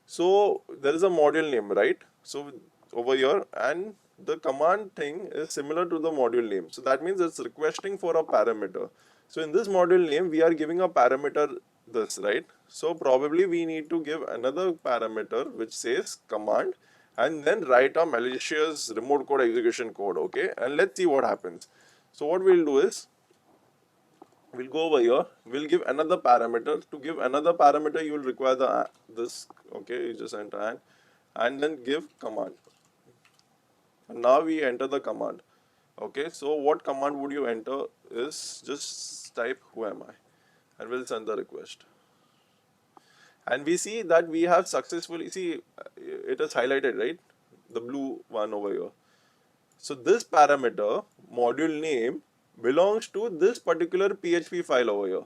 So there is a module name, right? So over here, and the command thing is similar to the module name. So that means it's requesting for a parameter. So in this module name, we are giving a parameter this, right? So probably we need to give another parameter which says command, and then write a malicious remote code execution code, okay? And let's see what happens. So what we'll do is, we'll go over here, we'll give another parameter. To give another parameter, you will require this, okay? You just enter and then give command. And now we enter the command. Okay, so what command would you enter is just type who am I, and we'll send the request. And we see that we have successfully, see, it is highlighted, right? The blue one over here. So this parameter, module name, belongs to this particular PHP file over here.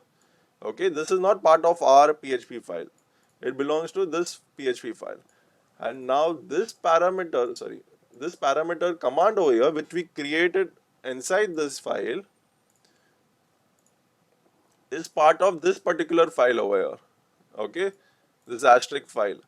Okay, this is not part of our PHP file. It belongs to this PHP file. And now this parameter command over here, which we created inside this file, is part of this particular file over here. Okay, this asterisk file.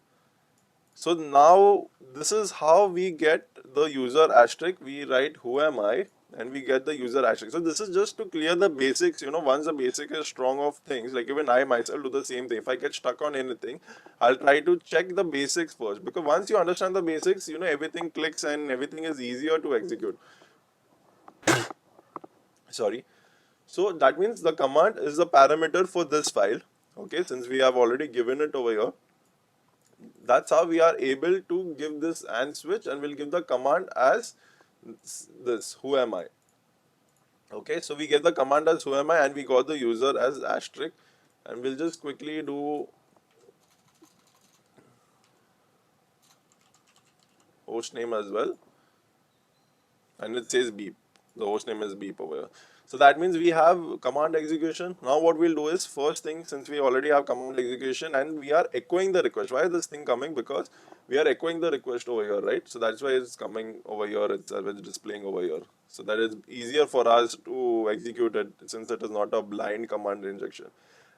So now this is how we get the user asterisk. We write who am I, and we get the user asterisk. So this is just to clear the basics. Once the basic is strong of things, like even I myself do the same thing. If I get stuck on anything, I'll try to check the basics first, because once you understand the basics, everything clicks and everything is easier to execute. Sorry. So that means the command is the parameter for this file. Okay, since we have already given it over here, that's how we are able to give this AND switch, and we'll give the command as this who am I. Okay, so we get the command as who am I, and we got the user as asterisk, and we'll just quickly do host name as well, and it says beep. The host name is beep over here. So that means we have command execution. Now what we'll do is, first thing, since we already have command execution and we are echoing the request. Why is this thing coming? Because we are echoing the request over here, right? So that's why it's coming over here itself, it's displaying over here. So that is easier for us to execute it, since it is not a blind command injection.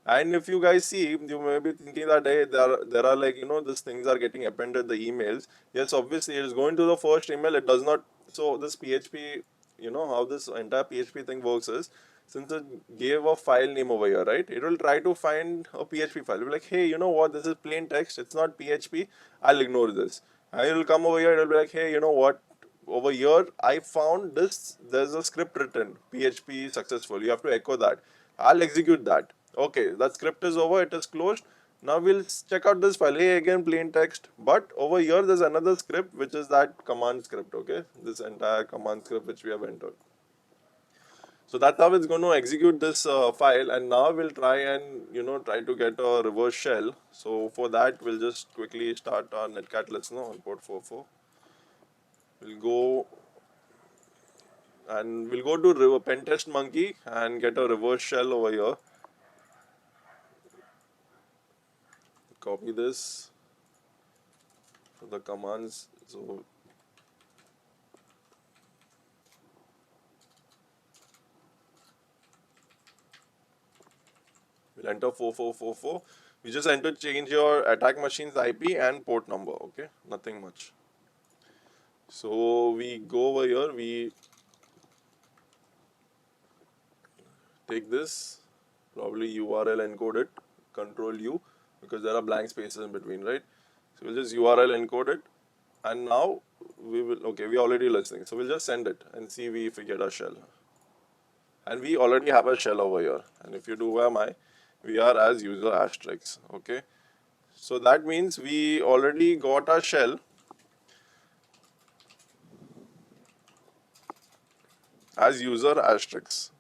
And if you guys see, you may be thinking that, hey, there are like, these things are getting appended the emails. Yes, obviously it is going to the first email. It does not. So this PHP, how this entire PHP thing works is, since it gave a file name over here, right? It will try to find a PHP file. It'll be like, hey, you know what? This is plain text. It's not PHP. I'll ignore this. And it will come over here. It'll be like, hey, you know what? Over here, I found this. There's a script written, PHP successful. You have to echo that. I'll execute that. Okay, that script is over. It is closed. Now we'll check out this file. Hey, again, plain text. But over here, there's another script, which is that command script. Okay, this entire command script which we have entered. So that's how it's going to execute this file. And now we'll try and try to get a reverse shell. So for that, we'll just quickly start our netcat on port 44. We'll go to pentest monkey and get a reverse shell over here. Copy this to the commands. So we'll enter 4444. We just enter, change your attack machine's IP and port number. Okay, nothing much. So we go over here, we take this, probably URL encode it, Control U, because there are blank spaces in between, right? So we'll just URL encode it, and now we will, okay, we already listening, so we'll just send it and see if we get a shell. And we already have a shell over here, and if you do who am I, we are as user asterisk. Okay, so that means we already got a shell as user asterisk.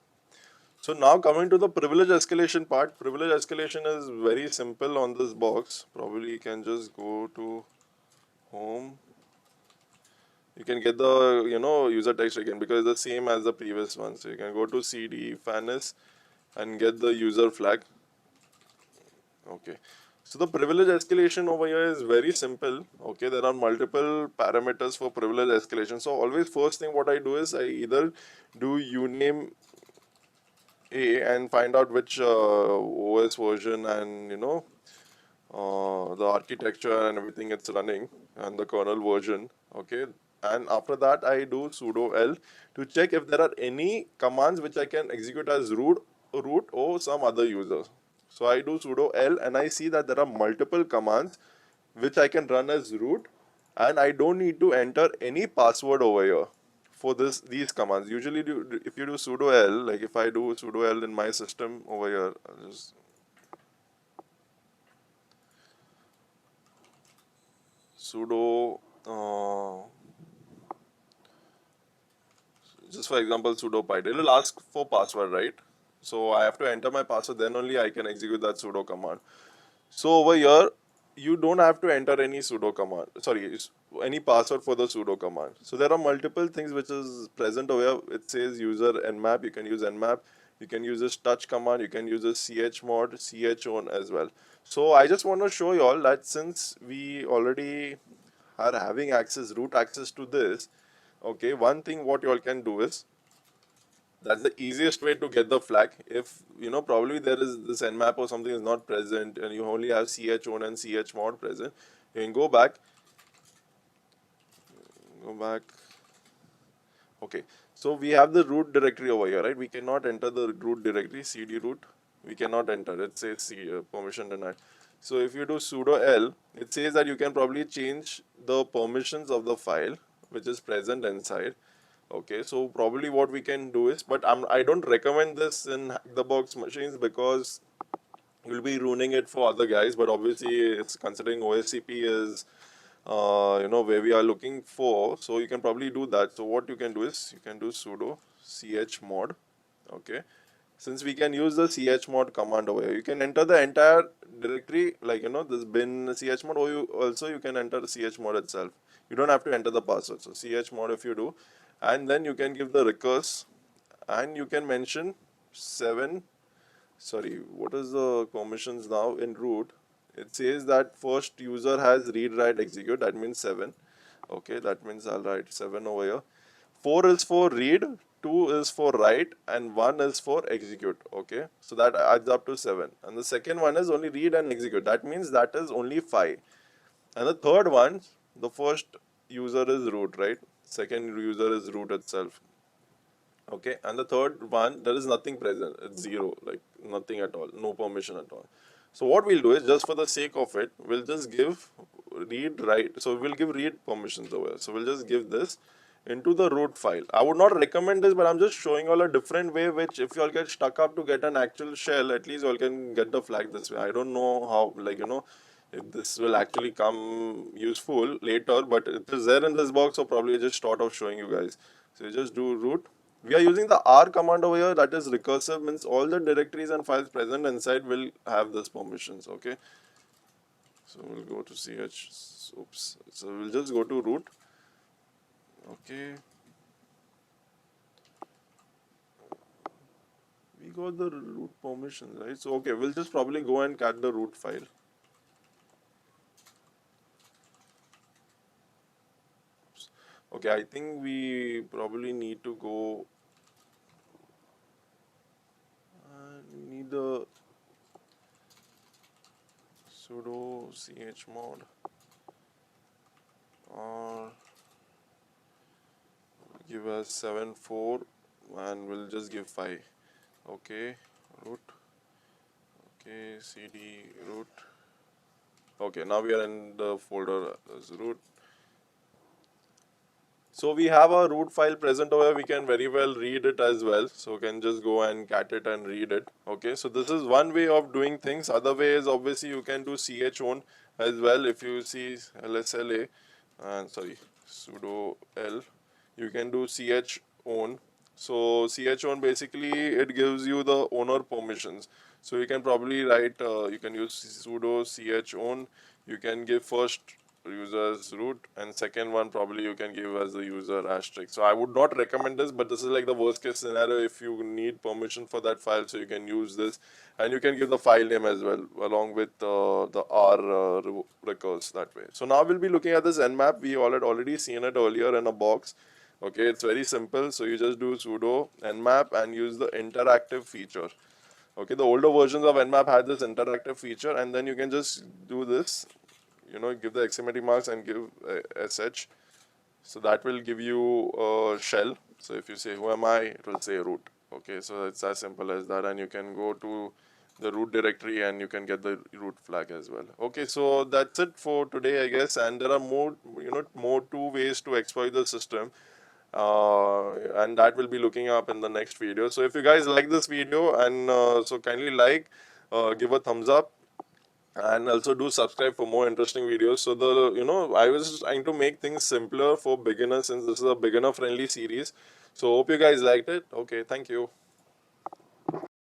So now coming to the privilege escalation part. Privilege escalation is very simple on this box. Probably you can just go to home. You can get the user text again, because it's the same as the previous one. So you can go to CD fairness, and get the user flag. Okay. So the privilege escalation over here is very simple. Okay, there are multiple parameters for privilege escalation. So always first thing what I do is I either do uname A and find out which OS version and the architecture and everything it's running and the kernel version. Okay, and after that I do sudo l to check if there are any commands which I can execute as root or some other user. So I do sudo l and I see that there are multiple commands which I can run as root, and I don't need to enter any password over here for these commands. Usually if you do sudo l, like if I do sudo l in my system over here, I'll just sudo just for example sudo python, it will ask for password, right? So I have to enter my password, then only I can execute that sudo command. So over here you don't have to enter any sudo command, sorry, any password for the sudo command. So there are multiple things which is present over here. It says user nmap, you can use nmap, you can use this touch command, you can use this chmod, chown as well. So I just want to show you all that since we already are having root access to this. Okay, one thing what you all can do is, that's the easiest way to get the flag. If probably there is this nmap or something is not present and you only have chown and chmod present, you can go back. Okay, so we have the root directory over here, right? We cannot enter the root directory, cd root. We cannot enter. It says permission denied. So if you do sudo l, it says that you can probably change the permissions of the file which is present inside. Okay, so probably what we can do is, but I don't recommend this in the box machines because you'll be ruining it for other guys. But obviously, it's considering OSCP is where we are looking for, so you can probably do that. So what you can do is you can do sudo chmod. Okay, since we can use the chmod command over here, you can enter the entire directory, like this bin chmod, or you can enter chmod itself. You don't have to enter the password. So chmod if you do, and then you can give the recurse, and you can mention 7. Sorry, what is the permissions now in root? It says that first user has read write execute, that means 7. Okay, that means I'll write 7 over here. 4 is for read, 2 is for write, and 1 is for execute. Okay, so that adds up to 7. And the second one is only read and execute, that means that is only 5. And the third one, the first user is root, right? Second user is root itself. Okay, and the third one, there is nothing present, it's 0, like nothing at all, no permission at all. So what we'll do is, just for the sake of it, we'll just give read write. So we'll give read permissions over here. So we'll just give this into the root file. I would not recommend this, but I'm just showing all a different way, which if you all get stuck up to get an actual shell, at least you all can get the flag this way. I don't know how, if this will actually come useful later, but it is there in this box, so probably I just thought of showing you guys. So you just do root. We are using the R command over here, that is recursive, means all the directories and files present inside will have this permissions. Okay, so we'll go to ch, oops, so we'll just go to root. Okay, we got the root permissions, right? So okay, we'll just probably go and cat the root file. Okay, I think we probably need to go, we need the sudo chmod, or give us 7.4 and we'll just give 5. Okay, root. Okay, cd root. Okay, now we are in the folder as root. So we have a root file present over here. We can very well read it as well. So we can just go and cat it and read it. Okay, so this is one way of doing things. Other way is obviously you can do chown as well. If you see lsla, and sorry, sudo l, you can do chown. So chown basically it gives you the owner permissions. So you can probably write, you can use sudo chown. You can give first users root, and second one probably you can give as the user asterisk. So I would not recommend this, but this is like the worst case scenario. If you need permission for that file, so you can use this, and you can give the file name as well along with the R recurse that way. So now we'll be looking at this nmap. We already seen it earlier in a box. Okay, it's very simple. So you just do sudo nmap and use the interactive feature. Okay, the older versions of nmap had this interactive feature, and then you can just do this, give the exclamation marks and give sh. So that will give you a shell. So if you say who am I, it will say root. Okay, so it's as simple as that, and you can go to the root directory and you can get the root flag as well. Okay, so that's it for today, I guess, and there are more two ways to exploit the system, and that will be looking up in the next video. So if you guys like this video, and so kindly like, give a thumbs up, and also do subscribe for more interesting videos. So I was trying to make things simpler for beginners, since this is a beginner friendly series. So hope you guys liked it. Okay, thank you.